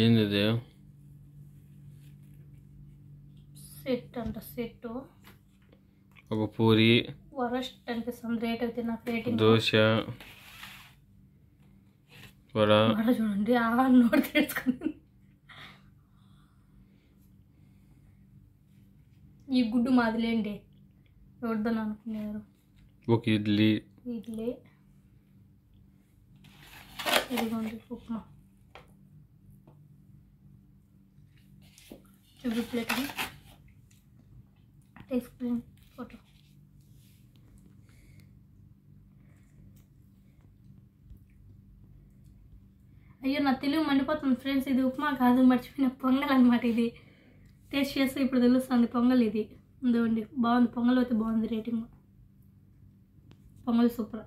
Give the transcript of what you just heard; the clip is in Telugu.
ఏంది సెట్ అంట సెట్ ఒక పూరి వరస్ట్ అనిపిస్తుంది రేట్ అయితే నాకు రేటింగ్ దోశ వడ చూడండి నోట్ తెచ్చుకుని ఈ గుడ్డు మాదిలేండి వద్దని అనుకునేవారు ఒక ఇడ్లీ ఇదిగోండి ఉప్మా చూడు ప్లేట్ తీసుకుని ఫోటో అయ్యో నా తెలుగు మండిపోతుంది ఫ్రెండ్స్. ఇది ఉప్మా కాదు, మర్చిపోయిన పొంగల్ అనమాట. ఇది టేస్ట్ చేస్తే ఇప్పుడు తెలుస్తుంది పొంగల్. ఇది ఉందండి బాగుంది, పొంగల్ అయితే బాగుంది. Rating pongal super.